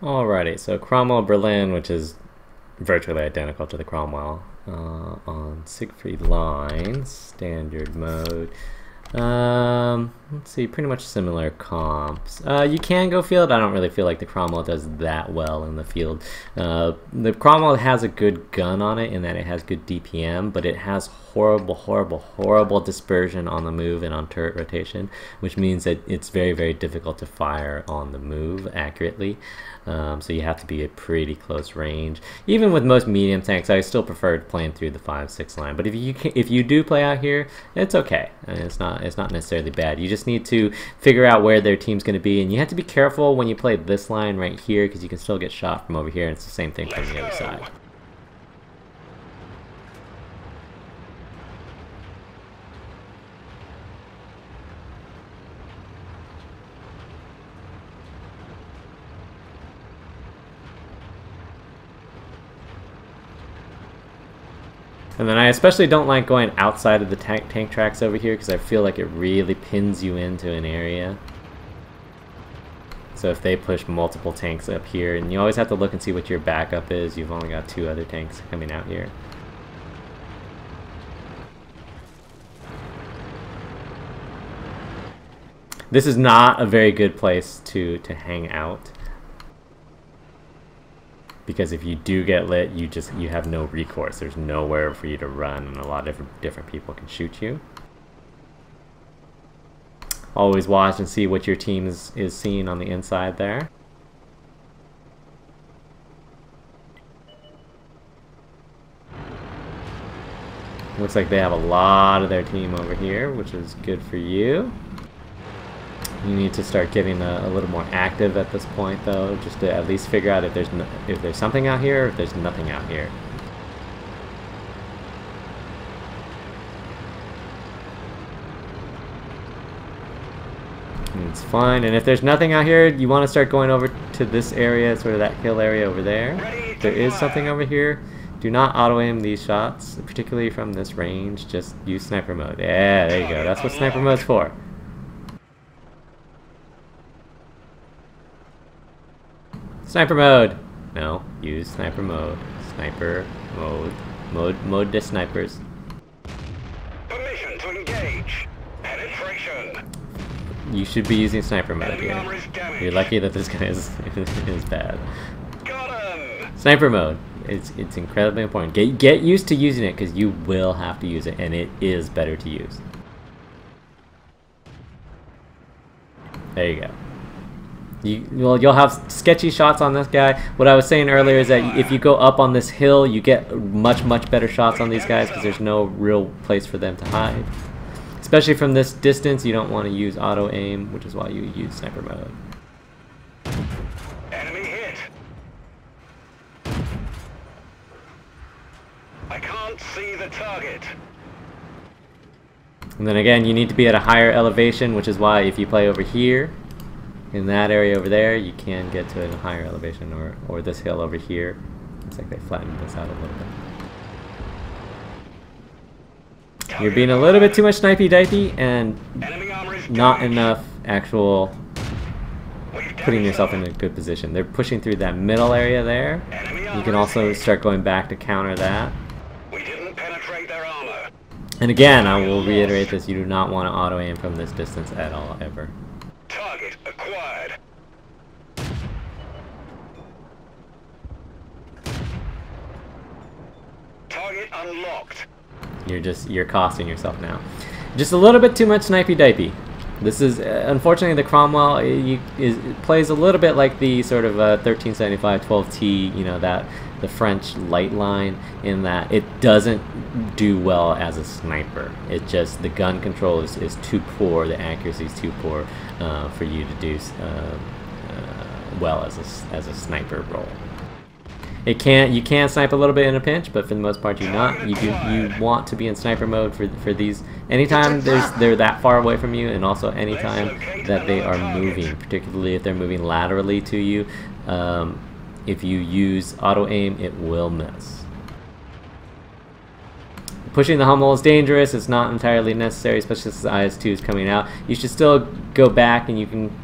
Alrighty, so Cromwell Berlin, which is virtually identical to the Cromwell on Siegfried lines, standard mode. Let's see, pretty much similar comps. You can go field. I don't really feel like the Cromwell does that well in the field. The Cromwell has a good gun on it in that it has good DPM, but it has horrible dispersion on the move and on turret rotation, which means that it's very difficult to fire on the move accurately. So you have to be at pretty close range. Even with most medium tanks, I still prefer playing through the 5-6 line. But if you do play out here, it's okay. I mean, it's not necessarily bad. You just need to figure out where their team's going to be, and you have to be careful when you play this line right here because you can still get shot from over here, and it's the same thing from the other side. And then I especially don't like going outside of the tank tracks over here because I feel like it really pins you into an area. So if they push multiple tanks up here, and you always have to look and see what your backup is, you've only got 2 other tanks coming out here. This is not a very good place to hang out, because if you do get lit, you have no recourse. There's nowhere for you to run, and a lot of different people can shoot you. Always watch and see what your team is seeing on the inside there. Looks like they have a lot of their team over here, which is good for you. You need to start getting a little more active at this point, though, just to at least figure out if there's something out here or if there's nothing out here. And it's fine, and if there's nothing out here, you want to start going over to this area, sort of that hill area over there. If there is something over here, do not auto-aim these shots, particularly from this range. Just use sniper mode. Yeah, there you go. That's what sniper mode's for. Sniper mode! No, use sniper mode. Sniper mode. Mode to snipers. Permission to engage. Penetration. You should be using sniper mode here. You're lucky that this guy is bad. Got him. Sniper mode. It's incredibly important. Get used to using it because you will have to use it, and it is better to use. There you go. You'll have sketchy shots on this guy. What I was saying earlier is that if you go up on this hill, you get much better shots on these guys because there's no real place for them to hide. Especially from this distance, you don't want to use auto aim, which is why you use sniper mode. Enemy hit. I can't see the target. And then again, you need to be at a higher elevation, which is why if you play over here, in that area over there, you can get to a higher elevation, or this hill over here. Looks like they flattened this out a little bit. You're being a little bit too much snipey-dipey and not enough actual putting yourself in a good position. They're pushing through that middle area there. You can also start going back to counter that. We didn't penetrate their armor. And again, I will reiterate this, you do not want to auto-aim from this distance at all, ever. Target acquired. Target unlocked. You're costing yourself now. Just a little bit too much snipey-dipey. This is unfortunately the Cromwell. It plays a little bit like the sort of 1375 12T, you know, that the French light line, in that it doesn't do well as a sniper. It just, the gun control is too poor, the accuracy is too poor for you to do well as a sniper role. You can snipe a little bit in a pinch, but for the most part you want to be in sniper mode for these anytime they're that far away from you, and also anytime that they are moving, particularly if they're moving laterally to you. If you use auto aim, it will miss. Pushing the Hummel is dangerous. It's not entirely necessary, especially since IS-2 is coming out. You should still go back, and you can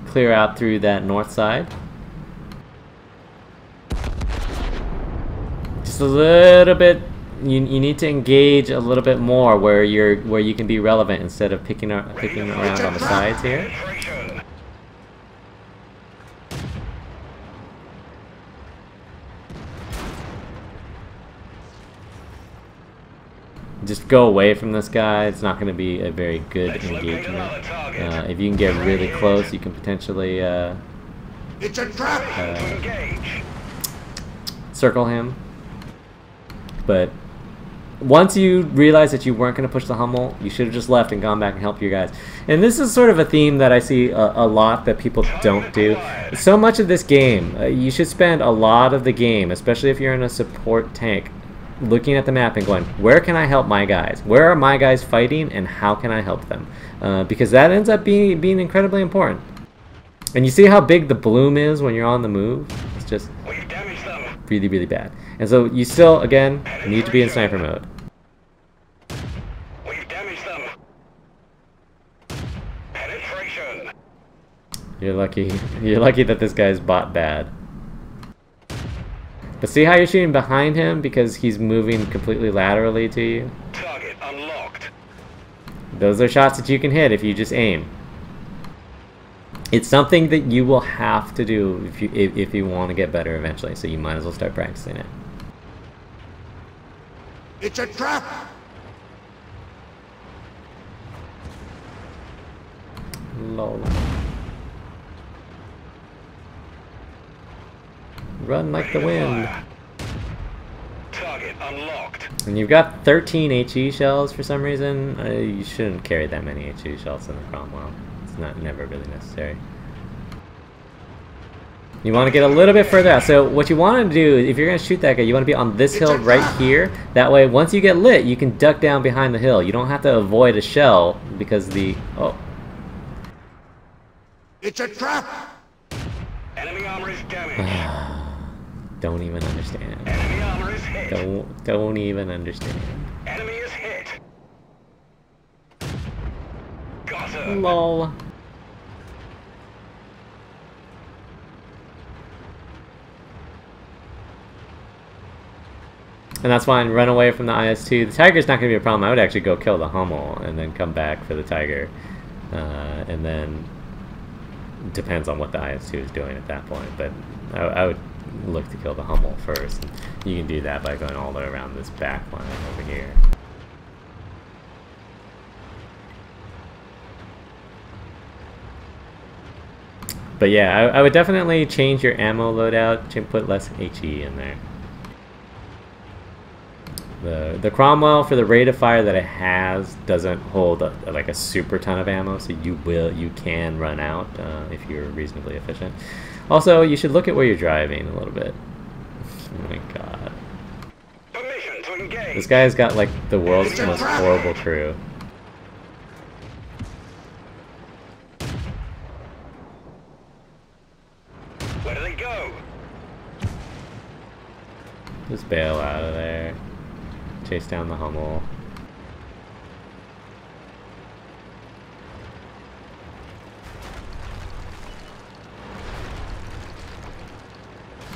clear out through that north side. just a little bit. You need to engage a little bit more where you can be relevant instead of picking around on the sides here. Just go away from this guy. It's not going to be a very good engagement. If you can get really close, you can potentially it's a trap. Circle him. But once you realize that you weren't going to push the Hummel, you should have just left and gone back and helped your guys. And this is sort of a theme that I see a lot that people don't do. So much of this game, you should spend a lot of the game, especially if you're in a support tank, looking at the map and going, where can I help my guys? Where are my guys fighting and how can I help them? Because that ends up being incredibly important. And you see how big the bloom is when you're on the move? It's just really, really bad. And so you still, again, need to be in sniper mode. We've damaged them. Penetration. You're lucky that this guy's bot bad. But see how you're shooting behind him because he's moving completely laterally to you? Target unlocked. Those are shots that you can hit if you just aim. It's something that you will have to do if you want to get better eventually, so you might as well start practicing it. It's a trap. Lol. Run like the wind. Target unlocked. And you've got 13 HE shells for some reason. You shouldn't carry that many HE shells in the Cromwell. It's never really necessary. You want to get a little bit further out. So what you want to do, if you're going to shoot that guy, you want to be on this hill right here. That way, once you get lit, you can duck down behind the hill. You don't have to avoid a shell because the... Oh. It's a trap. Enemy armor is damaged. Don't even understand. Enemy armor is hit. Don't even understand. Enemy is hit. Got him. Lol. And that's fine. Run away from the IS-2. The Tiger's not going to be a problem. I would actually go kill the Hummel and then come back for the Tiger. And then depends on what the IS-2 is doing at that point. But I would look to kill the Hummel first. You can do that by going all the way around this back line over here. But yeah, I would definitely change your ammo loadout to put less HE in there. The Cromwell, for the rate of fire that it has, doesn't hold like a super ton of ammo, so you can run out if you're reasonably efficient. Also, you should look at where you're driving a little bit. Oh my god. Permission to engage. This guy's got like the world's most horrible crew. Where do they go? Just bail out of there. Chase down the Hummel.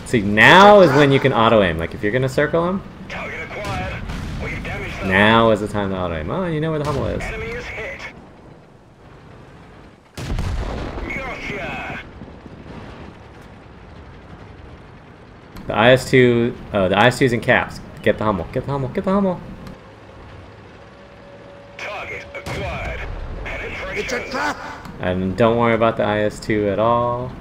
See, now is when you can auto-aim. Like, if you're gonna circle him, Target acquired. We've damaged them. now is the time to auto-aim. Oh, you know where the Hummel is. Enemy is hit. Gotcha. The IS-2, the IS-2's in caps. Get the Hummel, get the Hummel, get the Hummel. Target acquired. Penetration. It's a trap! And don't worry about the IS-2 at all.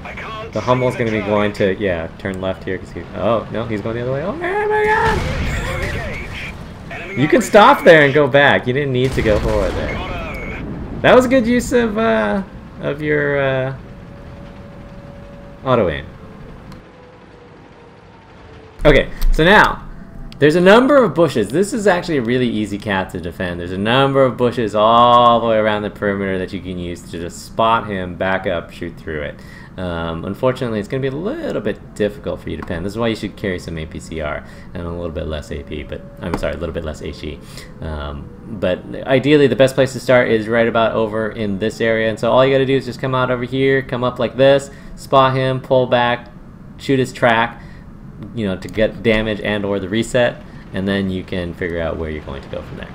I can't The Hummel's see going to be target. going to, yeah, turn left here because he... Oh, no, he's going the other way. Oh, my god! Engage. Enemy You can armor stop is there and go back. You didn't need to go forward there. got him. That was a good use of your auto-aim. Okay, so now, there's a number of bushes. This is actually a really easy cat to defend. There's a number of bushes all the way around the perimeter that you can use to just spot him, back up, shoot through it. Unfortunately, it's going to be a little bit difficult for you to pen. This is why you should carry some APCR and a little bit less AP, but I'm sorry, a little bit less HE. But ideally, the best place to start is right about over in this area. And so all you got to do is just come out over here, come up like this, spot him, pull back, shoot his track. you know, to get damage and or the reset, and then you can figure out where you're going to go from there.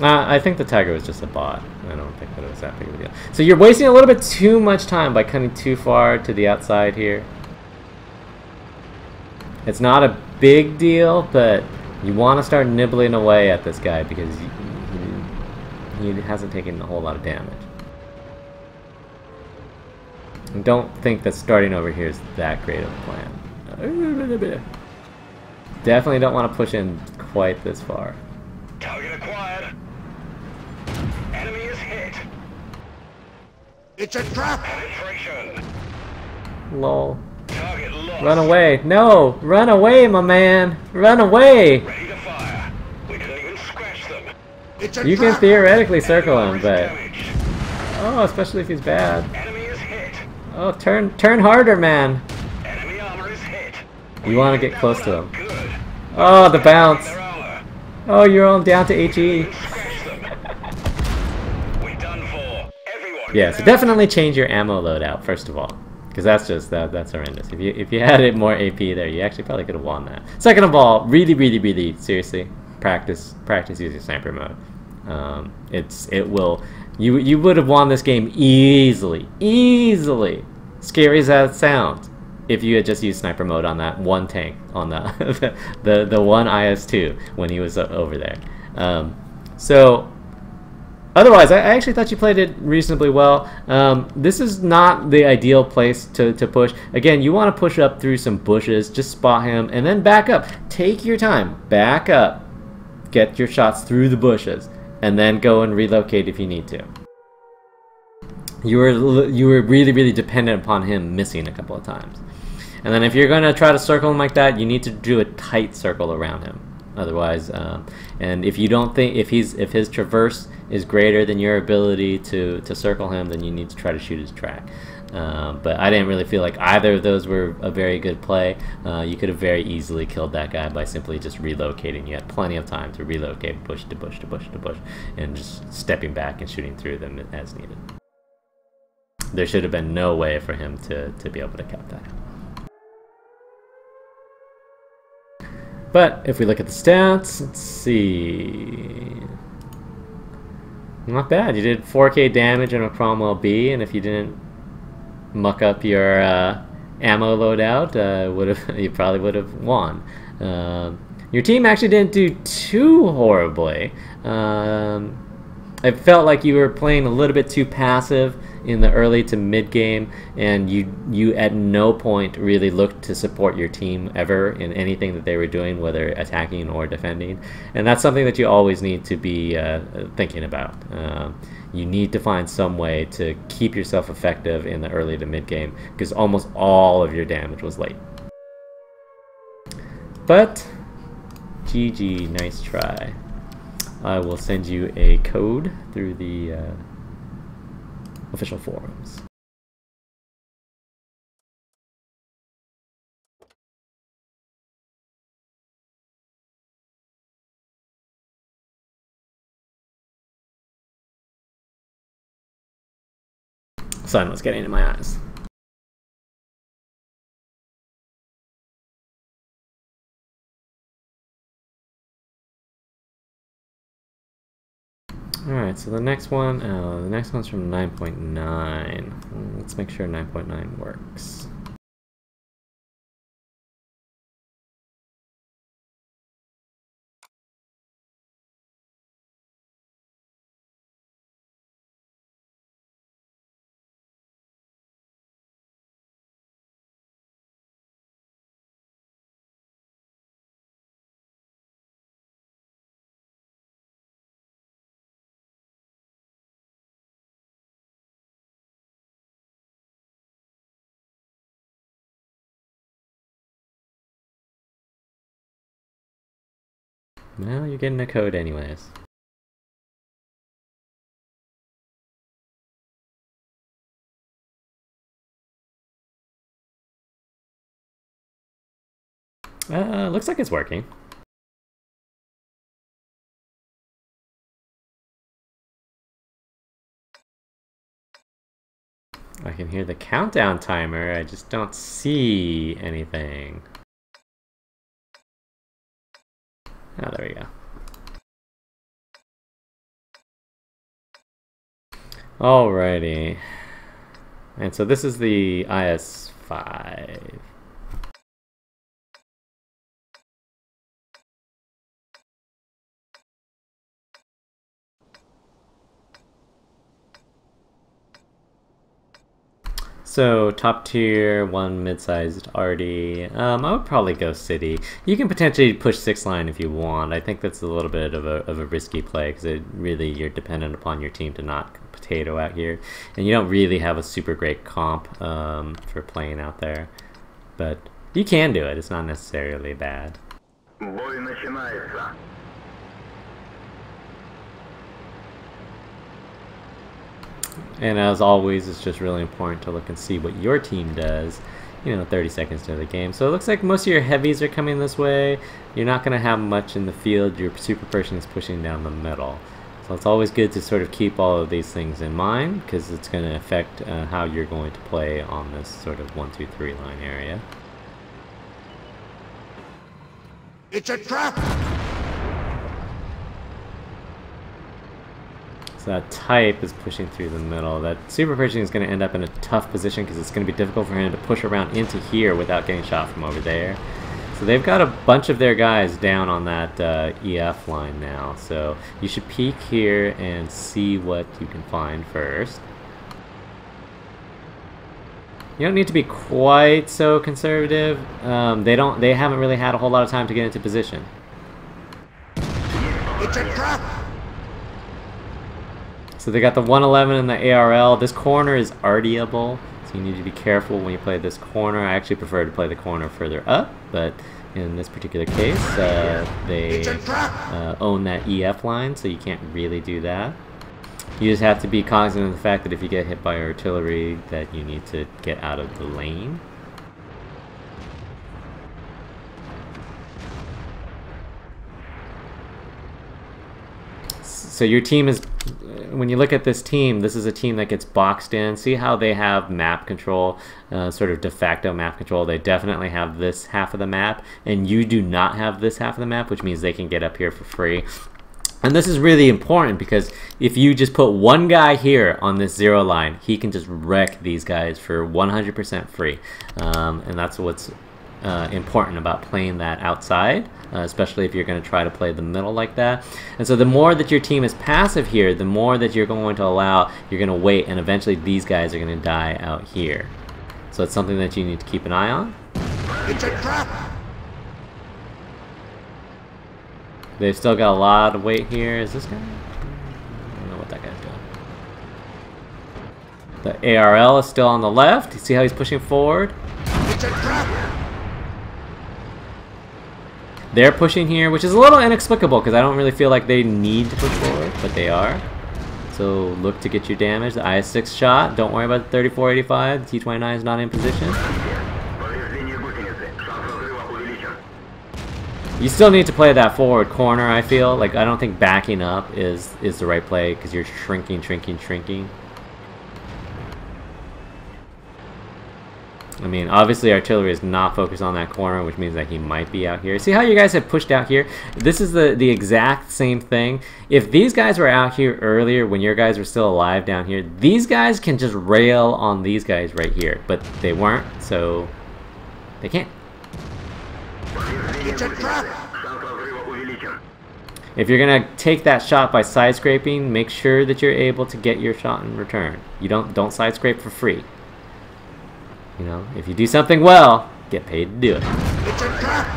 I think the Tiger was just a bot. I don't think that it was that big of a deal. So you're wasting a little bit too much time by cutting too far to the outside here. It's not a big deal, but you want to start nibbling away at this guy because he hasn't taken a whole lot of damage. And don't think that starting over here is that great of a plan. Definitely don't want to push in quite this far. Target acquired. Enemy is hit. It's a trap! Penetration. Lol. Target lost. Run away. No! Run away, my man! Run away! Ready to fire. We didn't even scratch them. It's a You can trap! theoretically circle him, Enemy but... damaged. Oh, especially if he's bad. Enemy is hit. Oh, turn harder, man! Enemy armor is hit. You want to get close to him. Good. Oh, the bounce! Their armor. Oh, you're all down to HE. Scratch them. We done for. Everyone. Yeah, so definitely change your ammo loadout first of all, because that's horrendous. If you had it more AP there, you actually probably could have won that. Second of all, really seriously, practice using sniper mode. You would have won this game easily, scary as that sounds, if you had just used sniper mode on that one tank, on the one IS-2 when he was over there. So otherwise, I actually thought you played it reasonably well. This is not the ideal place to push. Again, you want to push up through some bushes, just spot him, and then back up. Take your time, back up, get your shots through the bushes, and then go and relocate if you need to. You were really dependent upon him missing a couple of times. And then if you're going to try to circle him like that, you need to do a tight circle around him. Otherwise, and if you don't think, if his traverse is greater than your ability to circle him, then you need to try to shoot his track. But I didn't really feel like either of those were a very good play. You could have very easily killed that guy by simply just relocating. You had plenty of time to relocate bush to bush to bush to bush, and just stepping back and shooting through them as needed. There should have been no way for him to be able to cap that. But if we look at the stats, let's see. Not bad. You did 4K damage on a Cromwell B, and if you didn't muck up your ammo loadout, you probably would have won. Your team actually didn't do too horribly. It felt like you were playing a little bit too passive in the early to mid game, and you at no point really looked to support your team ever in anything that they were doing, whether attacking or defending. And that's something that you always need to be thinking about. You need to find some way to keep yourself effective in the early to mid game, because almost all of your damage was late. But GG, nice try. I will send you a code through the official forums. Sun was getting in my eyes. Alright, so the next one's from 9.9. Let's make sure 9.9 works. Well, you're getting a code anyways. Looks like it's working. I can hear the countdown timer, I just don't see anything. Oh, there we go. Alrighty. And so this is the IS-5. So top tier, one mid-sized arty. I would probably go city. You can potentially push 6-line if you want. I think that's a little bit of a risky play because you're dependent upon your team to not potato out here, and you don't really have a super great comp for playing out there. But you can do it. It's not necessarily bad. Бой начинается. And as always, it's just really important to look and see what your team does, 30 seconds into the game. So it looks like most of your heavies are coming this way. You're not going to have much in the field. Your super Pershing is pushing down the middle. So it's always good to sort of keep all of these things in mind because it's going to affect how you're going to play on this sort of 1, 2, 3 line area. It's a trap! So that type is pushing through the middle. That super Pershing is going to end up in a tough position because it's going to be difficult for him to push around into here without getting shot from over there. So they've got a bunch of their guys down on that EF line now. So you should peek here and see what you can find first. You don't need to be quite so conservative. They haven't really had a whole lot of time to get into position. It's a trap! So they got the 111 and the ARL. This corner is artyable, so you need to be careful when you play this corner. I actually prefer to play the corner further up, but in this particular case, they own that EF line, so you can't really do that. You just have to be cognizant of the fact that if you get hit by artillery, that you need to get out of the lane. So your team is, when you look at this team, this is a team that gets boxed in. See how they have map control, sort of de facto map control. They definitely have this half of the map, and you do not have this half of the map, which means they can get up here for free. And this is really important because if you just put one guy here on this 0 line, he can just wreck these guys for 100% free. And that's what's important about playing that outside, especially if you're going to try to play the middle like that. And so the more that your team is passive here, the more that you're going to allow, you're going to wait, and eventually these guys are going to die out here. So it's something that you need to keep an eye on. It's a trap! They've still got a lot of weight here. Is this guy? I don't know what that guy's doing. The ARL is still on the left. You see how he's pushing forward? It's a trap! They're pushing here, which is a little inexplicable because I don't really feel like they need to push forward, but they are. So look to get your damage. The IS-6 shot. Don't worry about the 3485. The T-29 is not in position. You still need to play that forward corner, I feel. Like, I don't think backing up is the right play because you're shrinking. I mean, obviously artillery is not focused on that corner, which means that he might be out here. See how you guys have pushed out here? This is the exact same thing. If these guys were out here earlier when your guys were still alive down here, these guys can just rail on these guys right here. But they weren't, so they can't. It's a trap! If you're gonna take that shot by side scraping, make sure that you're able to get your shot in return. You don't side scrape for free. You know, if you do something well, get paid to do it. It's a trap!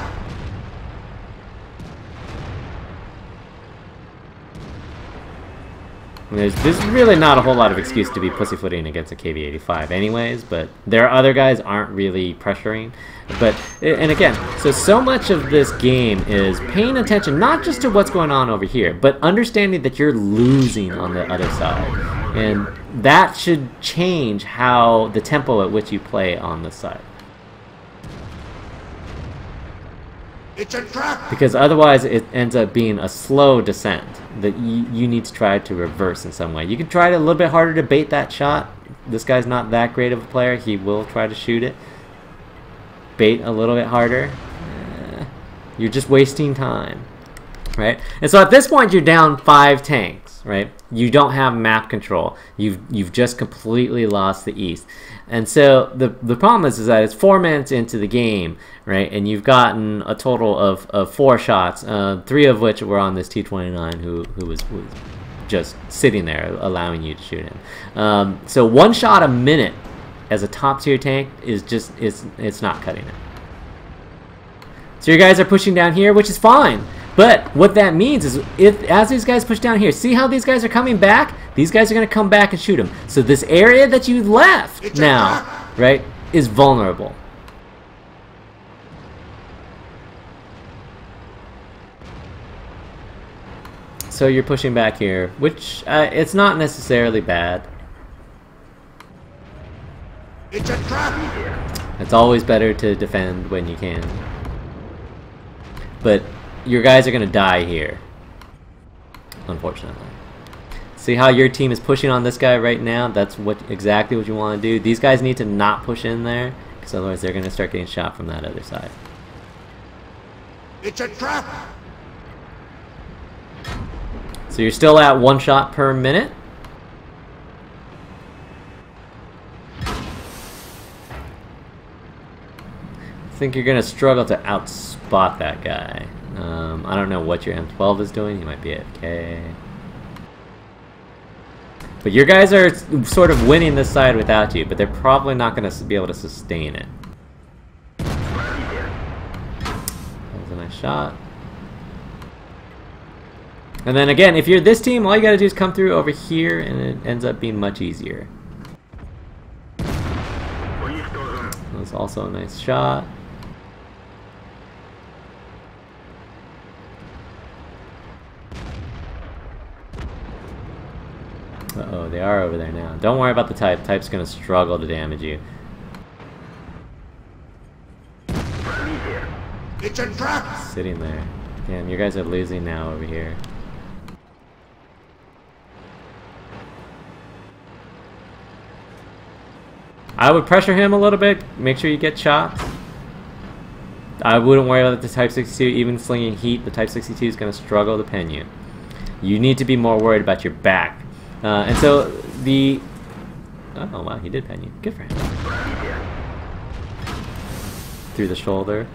There's really not a whole lot of excuse to be pussyfooting against a KV-85 anyways, but their other guys aren't really pressuring. But, and again, so much of this game is paying attention not just to what's going on over here, but understanding that you're losing on the other side. And that should change how the tempo at which you play on this side. It's a trap! Because otherwise it ends up being a slow descent that you need to try to reverse in some way. You can try to a little bit harder to bait that shot this guy's not that great of a player, he will try to shoot it. Bait a little bit harder. You're just wasting time, right? And so at this point, you're down 5 tanks, right? You don't have map control. You've just completely lost the east. And so the problem is that it's 4 minutes into the game, right? And you've gotten a total of 4 shots, 3 of which were on this T-29 who was just sitting there allowing you to shoot him. So 1 shot a minute as a top tier tank is just, it's not cutting it. So your guys are pushing down here, which is fine. But what that means is, as these guys push down here, see how these guys are coming back? These guys are going to come back and shoot them. So this area that you left now, right, is vulnerable. So you're pushing back here, which it's not necessarily bad. It's a trap! It's always better to defend when you can. But your guys are going to die here, unfortunately. See how your team is pushing on this guy right now? That's exactly what you want to do. These guys need to not push in there, because otherwise they're going to start getting shot from that other side. It's a trap! So you're still at 1 shot per minute. I think you're going to struggle to outspot that guy. I don't know what your M12 is doing. He might be AFK. But your guys are sort of winning this side without you, but they're probably not going to be able to sustain it. That was a nice shot. And then again, if you're this team, all you got to do is come through over here, and it ends up being much easier. That's also a nice shot. Uh-oh, they are over there now. Don't worry about the type. Type's gonna struggle to damage you. It's a trap! Sitting there. Damn, you guys are losing now over here. I would pressure him a little bit. Make sure you get shots. I wouldn't worry about the Type 62. Even slinging heat, the Type 62 is gonna struggle to pen you. You need to be more worried about your back. And so the... Oh wow, he did pen you. Good for him. Through the shoulder.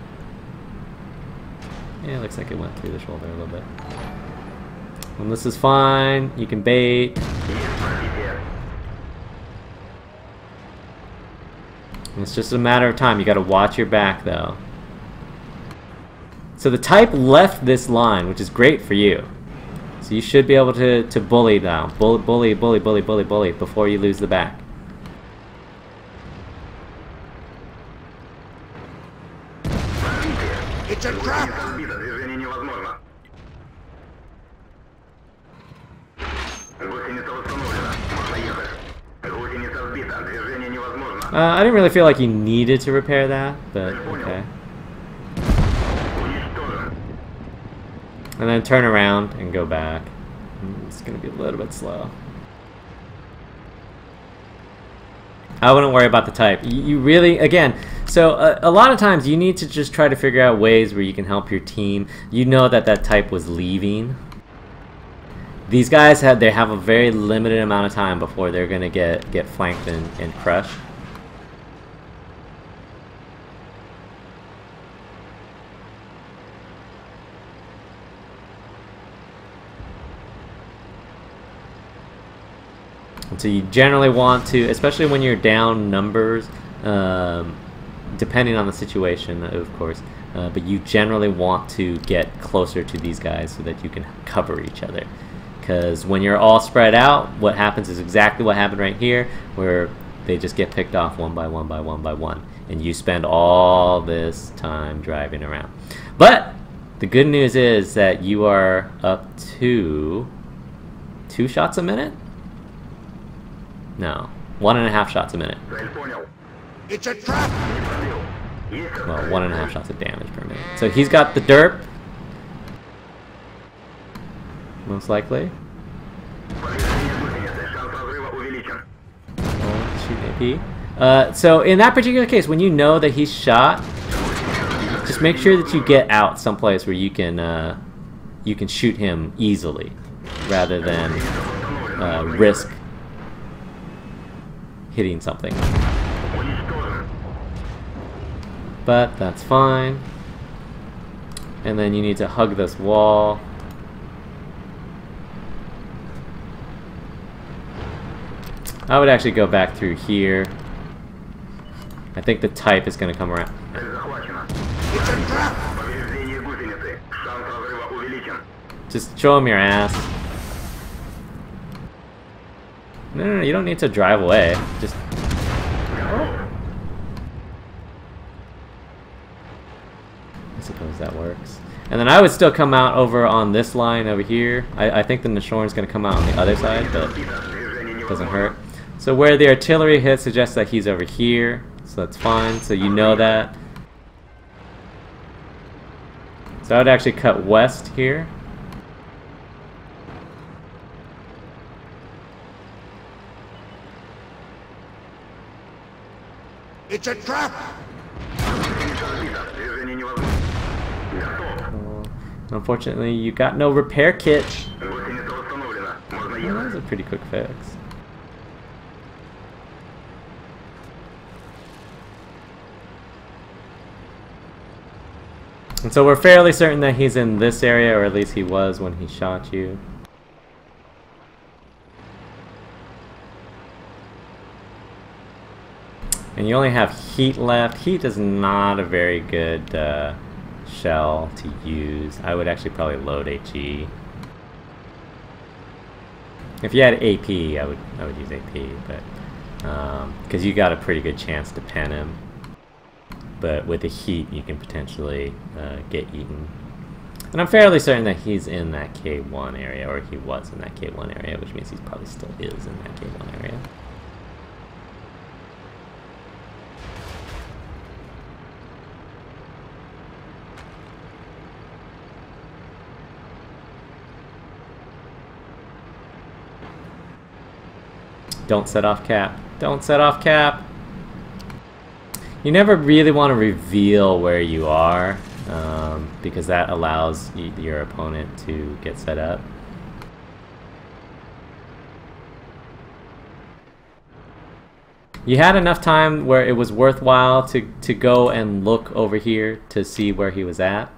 Yeah, it looks like it went through the shoulder a little bit. And this is fine. You can bait. And it's just a matter of time. You gotta watch your back though. So the Type left this line, which is great for you. So you should be able to bully now. Bully before you lose the back. It's a trap! I didn't really feel like you needed to repair that, but okay. And then turn around and go back. It's gonna be a little bit slow. I wouldn't worry about the Type. You really, again, so a lot of times you need to just try to figure out ways where you can help your team. You know that that Type was leaving. These guys have a very limited amount of time before they're gonna get flanked and crushed. So you generally want to, especially when you're down numbers, depending on the situation, of course, but you generally want to get closer to these guys so that you can cover each other. Because when you're all spread out, what happens is exactly what happened right here, where they just get picked off one by one by one by one, and you spend all this time driving around. But the good news is that you are up to 2 shots a minute? No, 1.5 shots a minute. It's a trap! Well, 1.5 shots of damage per minute. So he's got the derp. Most likely. Oh, AP. So in that particular case, when you know that he's shot, just make sure that you get out someplace where you can shoot him easily, rather than risk hitting something. But that's fine. And then you need to hug this wall. I would actually go back through here. I think the type is going to come around. It's a trap! Just show him your ass. No, you don't need to drive away. Just... I suppose that works. And then I would still come out over on this line over here. I think the Schnueres is going to come out on the other side, but it doesn't hurt. So where the artillery hit suggests that he's over here, so that's fine, so you know that. So I would actually cut west here. It's a trap! Unfortunately, you got no repair kit. Well, that was a pretty quick fix. And so we're fairly certain that he's in this area, or at least he was when he shot you. And you only have heat left. Heat is not a very good shell to use. I would actually probably load HE. If you had AP, I would use AP, but because you got a pretty good chance to pen him. But with the heat, you can potentially get eaten. And I'm fairly certain that he's in that K1 area, or he was in that K1 area, which means he probably still is in that K1 area. Don't set off cap. Don't set off cap. You never really want to reveal where you are, because that allows your opponent to get set up. You had enough time where it was worthwhile to go and look over here to see where he was at.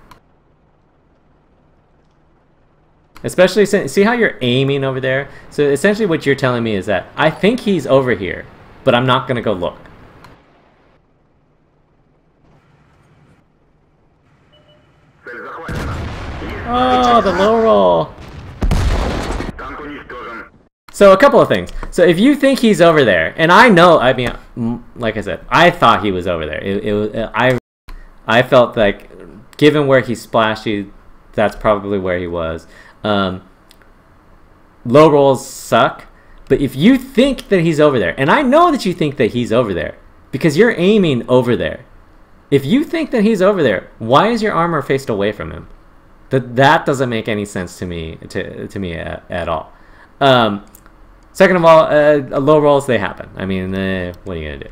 Especially since, see how you're aiming over there? So essentially what you're telling me is that I think he's over here, but I'm not going to go look. Oh, the low roll. So a couple of things. So if you think he's over there, and I know, I mean, like I said, I thought he was over there. I felt like, given where he splashed you, that's probably where he was. Low rolls suck, but if you think that he's over there, and I know that you think that he's over there, because you're aiming over there. If you think that he's over there, why is your armor faced away from him? That doesn't make any sense to me at all. Second of all, low rolls, they happen. I mean, what are you gonna do?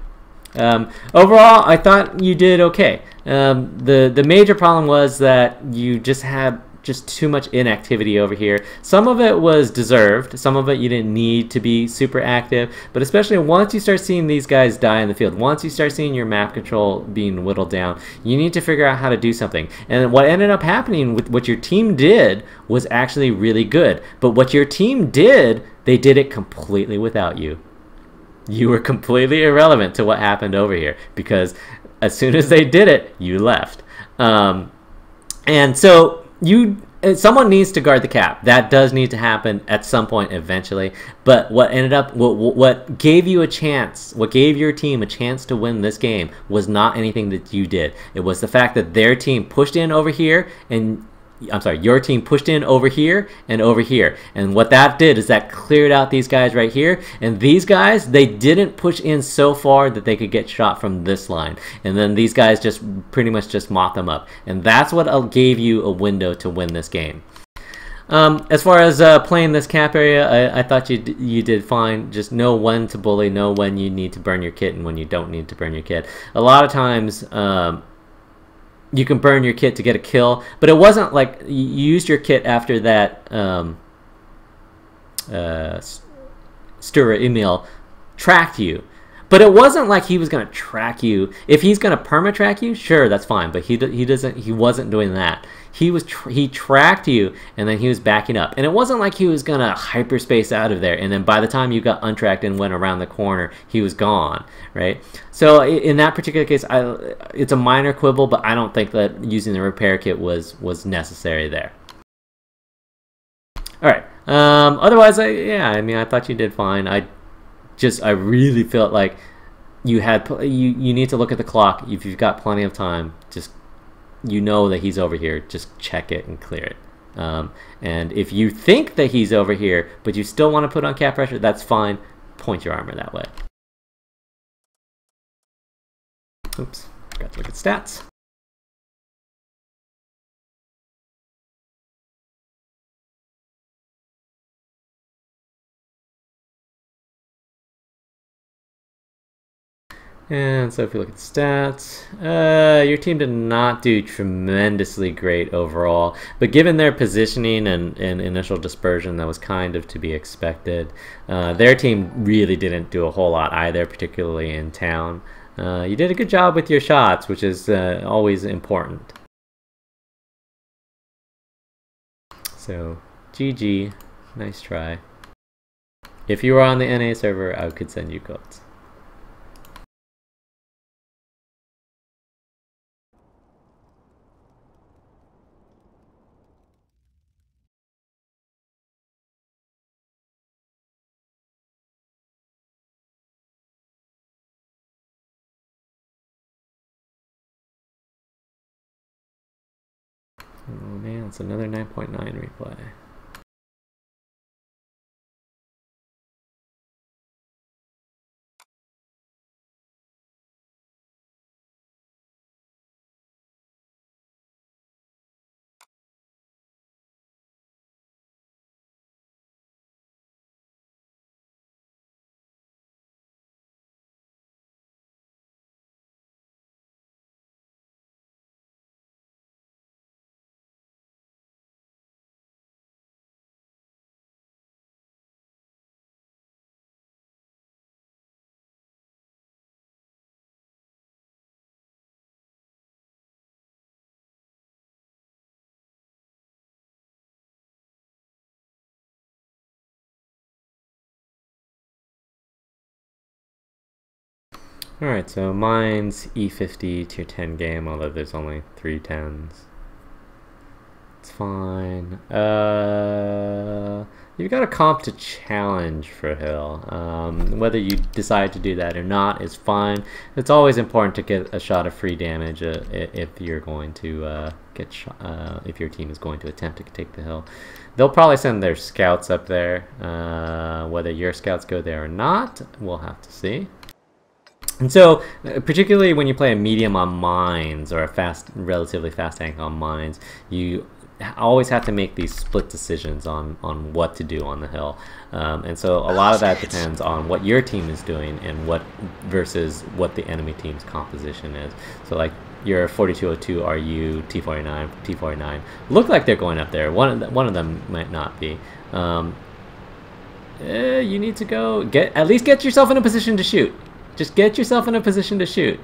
Overall, I thought you did okay. The major problem was that you just had too much inactivity over here. Some of it was deserved, some of it you didn't need to be super active, but especially once you start seeing these guys die in the field, once you start seeing your map control being whittled down, you need to figure out how to do something. And what ended up happening with what your team did was actually really good, but what your team did, they did it completely without you. You were completely irrelevant to what happened over here, because as soon as they did it, you left. And so someone needs to guard the cap. That does need to happen at some point eventually. But what ended up, what gave you a chance, what gave your team a chance to win this game was not anything that you did. It was the fact that their team pushed in over here, and I'm sorry, your team pushed in over here and over here. And what that did is that cleared out these guys right here. And these guys, they didn't push in so far that they could get shot from this line. And then these guys just pretty much just mopped them up. And that's what gave you a window to win this game. As far as playing this cap area, I thought you did fine. Just know when to bully, know when you need to burn your kit and when you don't need to burn your kit. A lot of times, you can burn your kit to get a kill, but it wasn't like you used your kit after that Stura Emil tracked you. But it wasn't like he was gonna track you. If he's gonna perma track you, sure, that's fine. But he wasn't doing that. He tracked you, and then he was backing up. And it wasn't like he was gonna hyperspace out of there. And then by the time you got untracked and went around the corner, he was gone, right? So in that particular case, it's a minor quibble, but I don't think that using the repair kit was necessary there. All right. Otherwise, I mean, I thought you did fine. I really felt like you need to look at the clock. If you've got plenty of time, just you know that he's over here, just check it and clear it. And if you think that he's over here, but you still want to put on cap pressure, that's fine. Point your armor that way. Oops, forgot to look at stats. And so if you look at stats, your team did not do tremendously great overall, but given their positioning and initial dispersion, that was kind of to be expected. Their team really didn't do a whole lot either, particularly in town. You did a good job with your shots, which is always important. So, GG, nice try. If you were on the NA server, I could send you codes. Oh man, it's another 9.9 replay. Alright, so mine's E50 tier 10 game, although there's only 3 10s. It's fine. You've got a comp to challenge for Hill. Whether you decide to do that or not is fine. It's always important to get a shot of free damage if you're going to if your team is going to attempt to take the hill. They'll probably send their scouts up there. Whether your scouts go there or not, we'll have to see. And so, particularly when you play a medium on mines or a relatively fast tank on mines, you always have to make these split decisions on what to do on the hill. And so a lot of that depends on what your team is doing and versus what the enemy team's composition is. So like your 4202 RU, T49, T49 look like they're going up there. One of them might not be. You need to go at least get yourself in a position to shoot. Just get yourself in a position to shoot.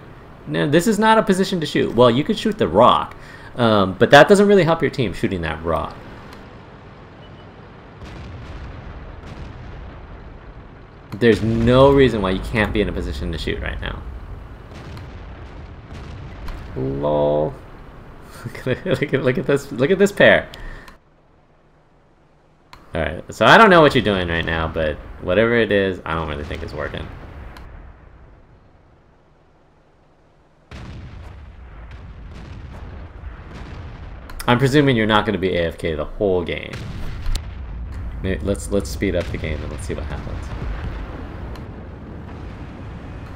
Now, this is not a position to shoot. Well, you could shoot the rock, but that doesn't really help your team shooting that rock. There's no reason why you can't be in a position to shoot right now. Lol. Look at this. Look at this pair. All right. So I don't know what you're doing right now, but whatever it is, I don't really think it's working. I'm presuming you're not going to be AFK the whole game. Let's speed up the game and let's see what happens.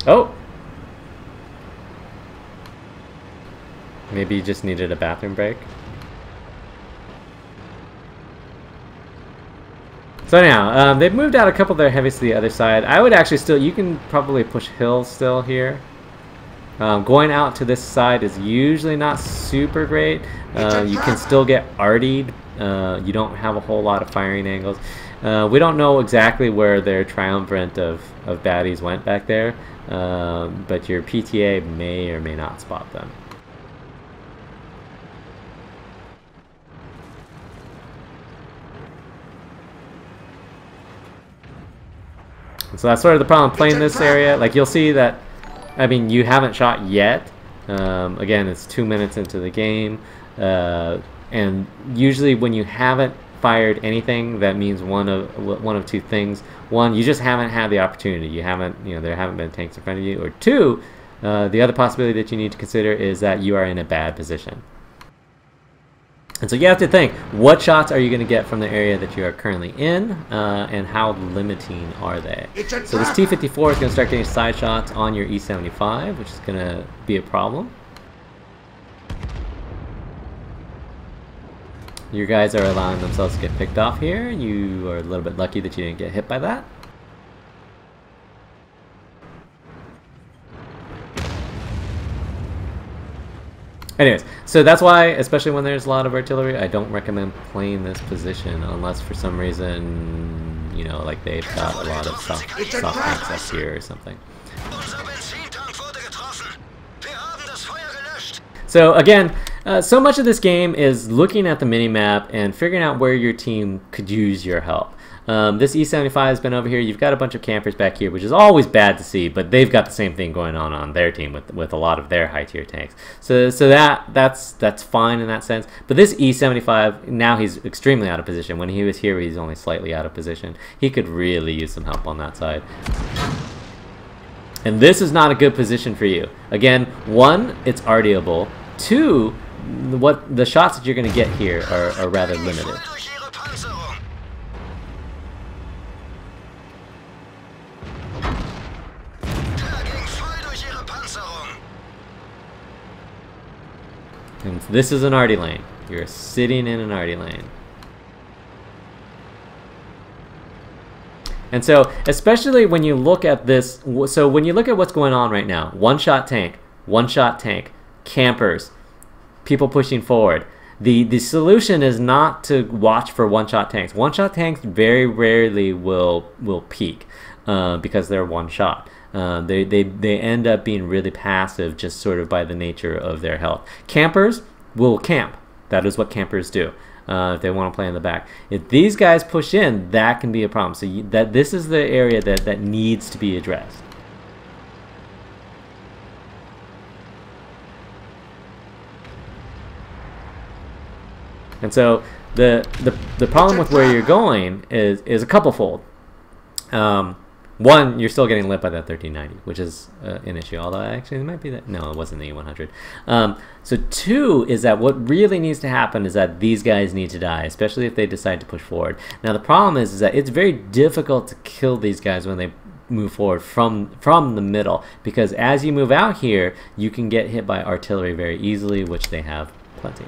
Oh! Maybe you just needed a bathroom break? So anyhow, they've moved out a couple of their heavies to the other side. I would actually still, you can probably push hills still here. Going out to this side is usually not super great. You can still get artied. You don't have a whole lot of firing angles. We don't know exactly where their triumvirate of baddies went back there, but your PTA may or may not spot them. So that's sort of the problem playing this area. Like, you'll see that, I mean, you haven't shot yet. Again, it's 2 minutes into the game. And usually when you haven't fired anything, that means one of two things. One, you just haven't had the opportunity. You haven't, there haven't been tanks in front of you. Or two, the other possibility that you need to consider is that you are in a bad position. And so you have to think, what shots are you going to get from the area that you are currently in, and how limiting are they? So this T-54 is going to start getting side shots on your E-75, which is going to be a problem. Your guys are allowing themselves to get picked off here. You are a little bit lucky that you didn't get hit by that. Anyways, so that's why, especially when there's a lot of artillery, I don't recommend playing this position unless for some reason, like they've got a lot of soft tanks up here or something. So again, so much of this game is looking at the mini-map and figuring out where your team could use your help. This E-75 has been over here. You've got a bunch of campers back here, which is always bad to see, but they've got the same thing going on their team with a lot of their high-tier tanks. So that's fine in that sense. But this E-75, now he's extremely out of position. When he was here, he's only slightly out of position. He could really use some help on that side. And this is not a good position for you. Again, one, it's artiable. Two, the shots that you're going to get here are rather limited. And this is an arty lane. You're sitting in an arty lane. And so, especially when you look at this, so when you look at what's going on right now, one-shot tank, campers, people pushing forward. The solution is not to watch for one-shot tanks. One-shot tanks very rarely will peak because they're one-shot. They end up being really passive just sort of by the nature of their health. Campers will camp. That is what campers do. If they want to play in the back. If these guys push in, that can be a problem. So this is the area that needs to be addressed. And so the problem with where you're going is a couple-fold. One, you're still getting lit by that 1390, which is an issue. Although actually it might be that. No, it wasn't the E100. So two is that what really needs to happen is that these guys need to die, especially if they decide to push forward. Now the problem is that it's very difficult to kill these guys when they move forward from the middle, because as you move out here, you can get hit by artillery very easily, which they have plenty.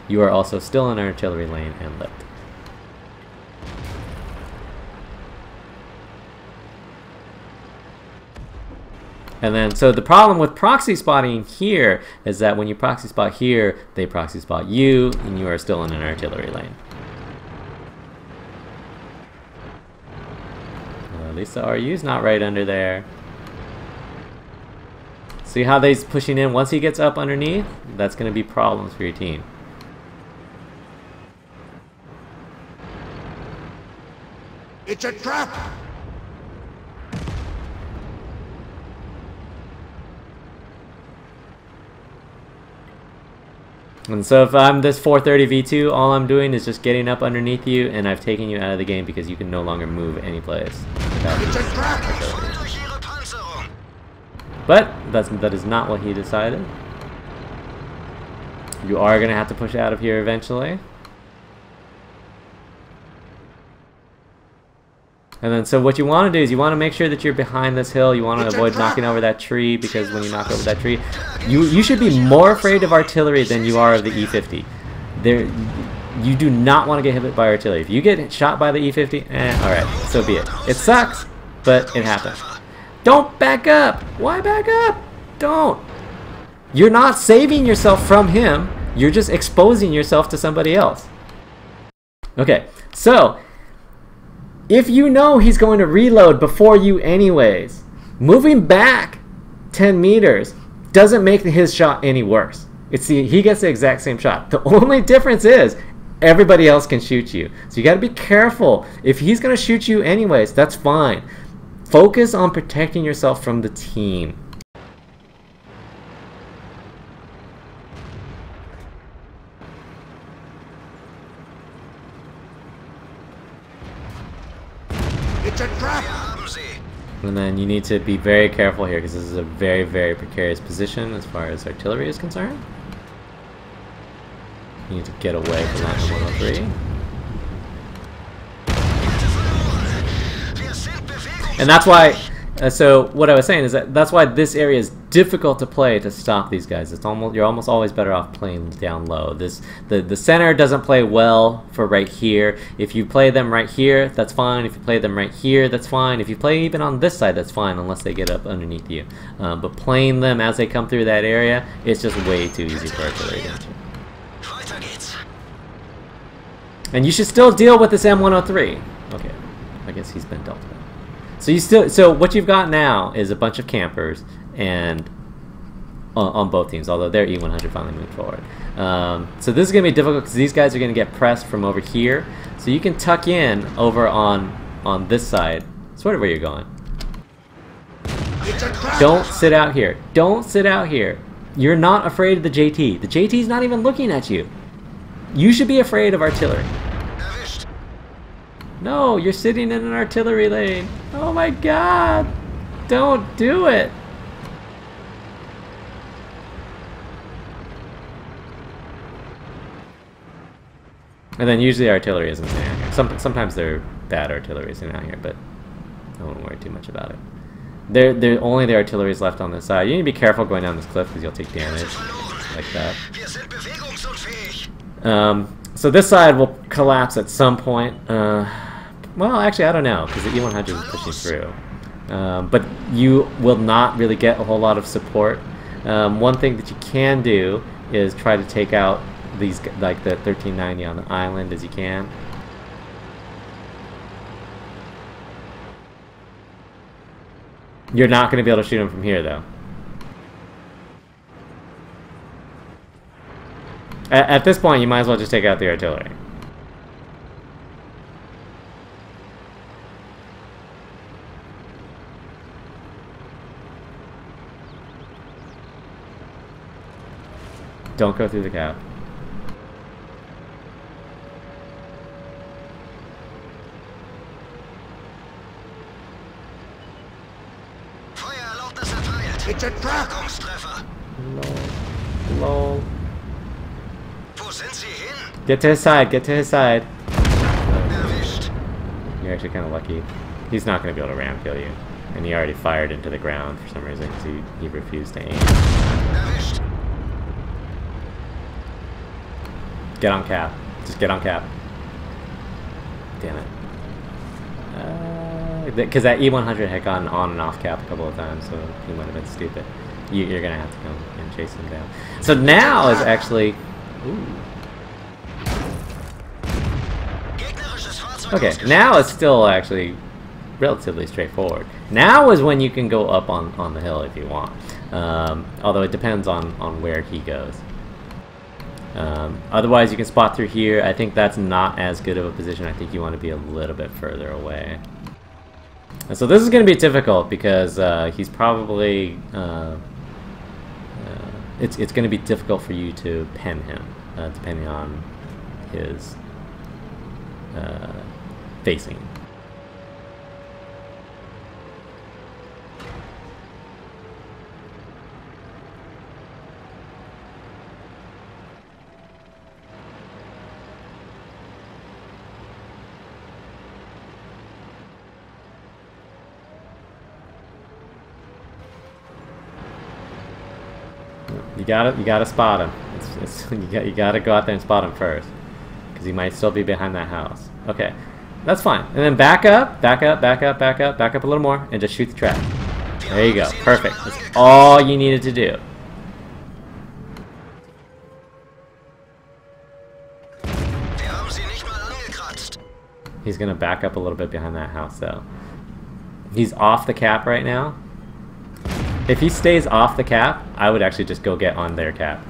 You are also still in artillery lane and lit. And then, so the problem with proxy spotting here is that when you proxy spot here, they proxy spot you, and you are still in an artillery lane. Well, at least the RU's not right under there. See how he's pushing in? Once he gets up underneath, that's going to be problems for your team. It's a trap! And so if I'm this 430 V2, all I'm doing is just getting up underneath you, and I've taken you out of the game because you can no longer move any place. But that is not what he decided. You are going to have to push out of here eventually. And then, so what you want to do is you want to make sure that you're behind this hill. You want to avoid knocking over that tree, because when you knock over that tree, you should be more afraid of artillery than you are of the E50. You do not want to get hit by artillery. If you get shot by the E-50, alright, so be it. It sucks, but it happens. Don't back up! Why back up? Don't! You're not saving yourself from him, you're just exposing yourself to somebody else. Okay, so, if you know he's going to reload before you anyways, moving back 10 meters doesn't make his shot any worse. He gets the exact same shot. The only difference is everybody else can shoot you. So you got to be careful. If he's going to shoot you anyways, that's fine. Focus on protecting yourself from the team. It's a trap! And then you need to be very careful here because this is a very, very precarious position as far as artillery is concerned. You need to get away from that 103. And that's why, so what I was saying is that's why this area is difficult to play to stop these guys. You're almost always better off playing down low. The center doesn't play well for right here. If you play them right here, that's fine. If you play them right here, that's fine. If you play even on this side, that's fine, unless they get up underneath you. But playing them as they come through that area, it's just way too easy for artillery to hit you. And you should still deal with this M103. Okay, I guess he's been dealt with. So what you've got now is a bunch of campers and on both teams, although their E100 finally moved forward. So this is going to be difficult because these guys are going to get pressed from over here. So you can tuck in over on this side, sort of where you're going. Don't sit out here. Don't sit out here. You're not afraid of the JT. The JT's not even looking at you. You should be afraid of artillery. No, you're sitting in an artillery lane. Oh my god. Don't do it. And then usually artillery isn't sitting out here. Sometimes they're bad artillery sitting out here, but I won't worry too much about it. Only the artillery is left on this side. You need to be careful going down this cliff because you'll take damage like that. So this side will collapse at some point. Well, actually, I don't know, because the E100 is pushing through. But you will not really get a whole lot of support. One thing that you can do is try to take out these, like the 1390 on the island as you can. You're not going to be able to shoot them from here, though. At this point, you might as well just take out the artillery. Don't go through the cap. It's a trap! Lol. Get to his side, get to his side. You're actually kind of lucky. He's not going to be able to ram kill you. And he already fired into the ground for some reason because he refused to aim. Get on cap. Just get on cap. Damn it. Because that E100 had gotten on and off cap a couple of times, so he might have been stupid. You're going to have to come and chase him down. So now is actually... Ooh. Okay, now it's still actually relatively straightforward. Now is when you can go up on the hill if you want. Although it depends on where he goes. Otherwise you can spot through here. I think that's not as good of a position. I think you want to be a little bit further away. And so this is going to be difficult because he's probably... it's going to be difficult for you to pen him, depending on his facing. You gotta spot him. You gotta go out there and spot him first, because he might still be behind that house. Okay, that's fine. And then back up, back up, back up, back up, back up a little more, and just shoot the trap. There you go. Perfect. That's all you needed to do. He's gonna back up a little bit behind that house though. He's off the cap right now. If he stays off the cap, I would actually just go get on their cap.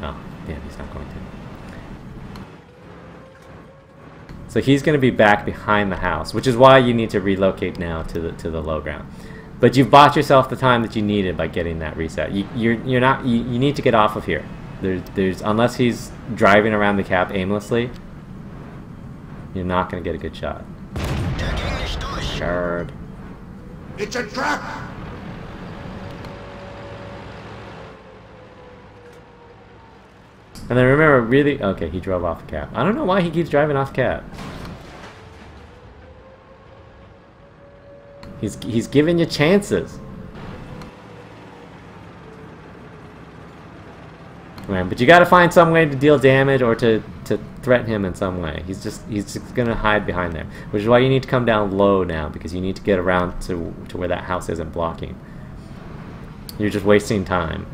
Oh, yeah, he's not going to. So he's gonna be back behind the house, which is why you need to relocate now to the low ground. But you've bought yourself the time that you needed by getting that reset. You need to get off of here. There's unless he's driving around the cap aimlessly, you're not gonna get a good shot. Shard. It's a trap! And then remember, really, okay, he drove off the cap. I don't know why he keeps driving off cap. He's giving you chances. Right, but you got to find some way to deal damage or to threaten him in some way. He's just gonna hide behind there, which is why you need to come down low now, because you need to get around to where that house isn't blocking. You're just wasting time.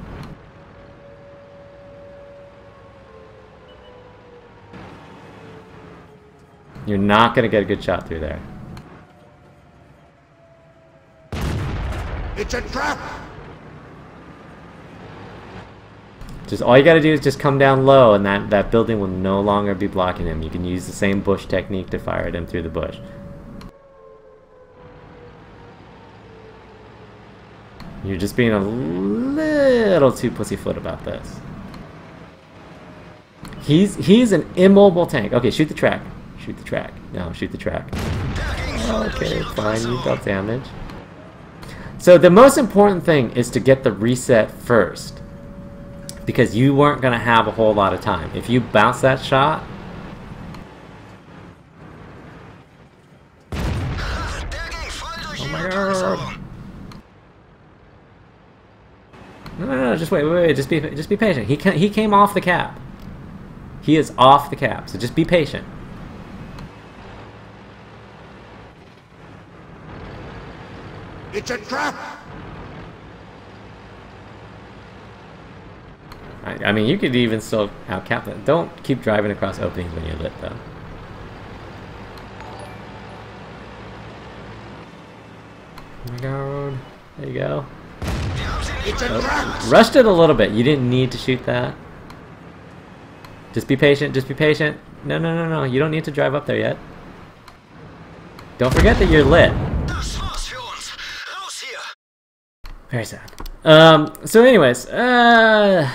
You're not gonna get a good shot through there. It's a trap! Just all you gotta do is just come down low, and that building will no longer be blocking him. You can use the same bush technique to fire at him through the bush. You're just being a little too pussyfoot about this. He's an immobile tank. Okay, shoot the track. Shoot the track. No, shoot the track. Okay, fine. You dealt damage. So the most important thing is to get the reset first, because you weren't going to have a whole lot of time. If you bounce that shot... Oh my god! No, just wait, just be patient. He came off the cap. He is off the cap, so just be patient. It's a trap! I mean, you could even still outcap that. Don't keep driving across openings when you're lit, though. Oh my god. There you go. It's a trap! Rushed it a little bit. You didn't need to shoot that. Just be patient. Just be patient. No. You don't need to drive up there yet. Don't forget that you're lit. Very sad. So anyways, okay,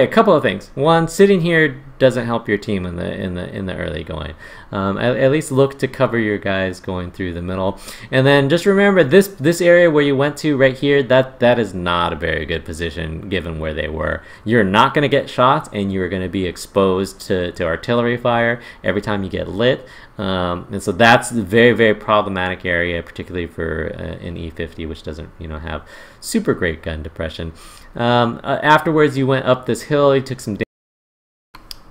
a couple of things. One, sitting here doesn't help your team in the early going. At least look to cover your guys going through the middle, and then just remember this area where you went to right here. That is not a very good position given where they were. You're not going to get shots, and you're going to be exposed to artillery fire every time you get lit. And so that's a very, very problematic area, particularly for an E50, which doesn't have super great gun depression. Afterwards, you went up this hill. You took some damage.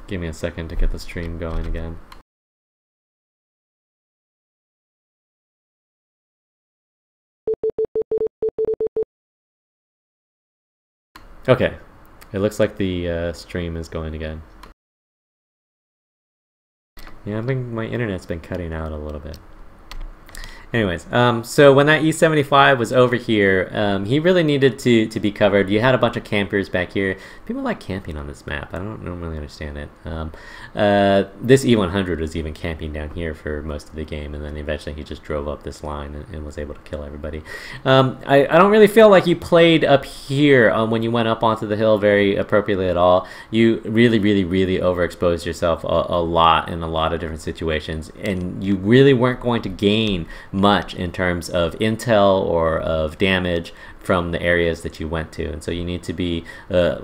Give me a second to get the stream going again. Okay, it looks like the stream is going again. Yeah, my internet's been cutting out a little bit. Anyways, so when that E75 was over here, he really needed to be covered. You had a bunch of campers back here. People like camping on this map. I don't really understand it. This E100 was even camping down here for most of the game, and then eventually he just drove up this line and was able to kill everybody. I don't really feel like you played up here when you went up onto the hill very appropriately at all. You really overexposed yourself a lot in a lot of different situations, and you really weren't going to gain much in terms of intel or of damage from the areas that you went to. And so you need to be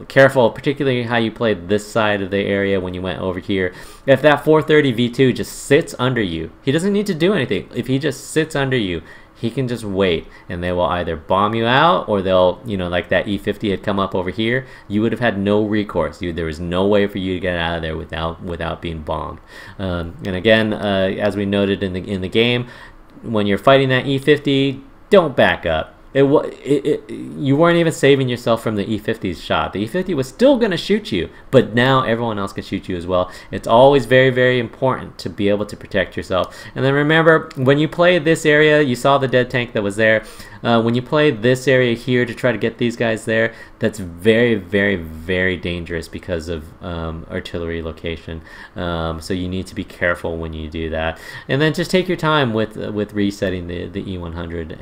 careful, particularly how you played this side of the area when you went over here. If that 430 V2 just sits under you, he doesn't need to do anything. If he just sits under you, he can just wait, and they will either bomb you out, or they'll, you know, like that E50 had come up over here, you would have had no recourse. There was no way for you to get out of there without being bombed. And again, as we noted in the game, when you're fighting that E50, don't back up. You weren't even saving yourself from the E50's shot. The E50 was still going to shoot you, but now everyone else can shoot you as well. It's always very, very important to be able to protect yourself. And then remember, when you play this area, you saw the dead tank that was there. When you play this area here to try to get these guys there, that's very, very, very dangerous because of artillery location. So you need to be careful when you do that. And then just take your time with resetting the E100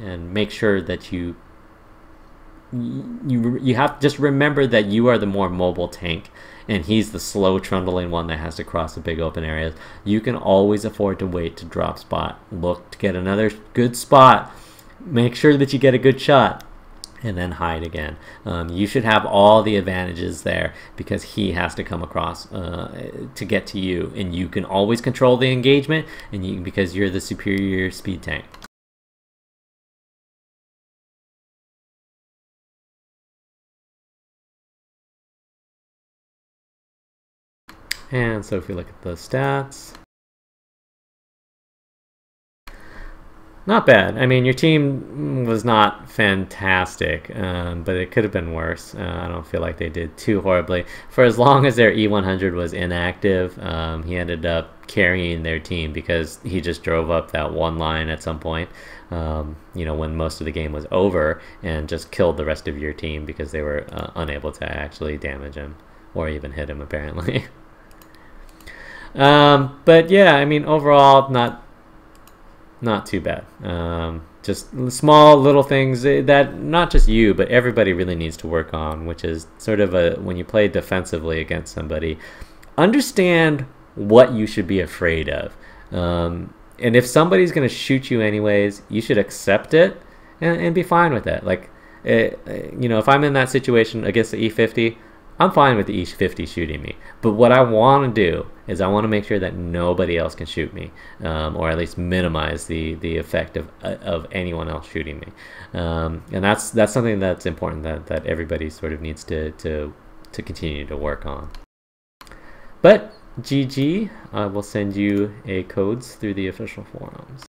and make sure that you have to just remember that you are the more mobile tank, and he's the slow trundling one that has to cross the big open areas. You can always afford to wait to drop spot. Look to get another good spot. Make sure that you get a good shot, and then hide again. You should have all the advantages there because he has to come across to get to you, and you can always control the engagement, and because you're the superior speed tank. And so if we look at the stats, not bad. I mean, your team was not fantastic, but it could have been worse. I don't feel like they did too horribly. For as long as their E100 was inactive, he ended up carrying their team because he just drove up that one line at some point, you know, when most of the game was over, and just killed the rest of your team because they were unable to actually damage him or even hit him, apparently. But yeah, I mean, overall, not too bad. Just small little things that not just you, but everybody really needs to work on, which is sort of when you play defensively against somebody, understand what you should be afraid of. And if somebody's going to shoot you anyways, you should accept it and be fine with that. Like, you know, if I'm in that situation against the E50, I'm fine with the E50 shooting me, but what I want to do is I want to make sure that nobody else can shoot me, or at least minimize the effect of anyone else shooting me, and that's something that's important that everybody sort of needs to continue to work on. But GG, I will send you codes through the official forums.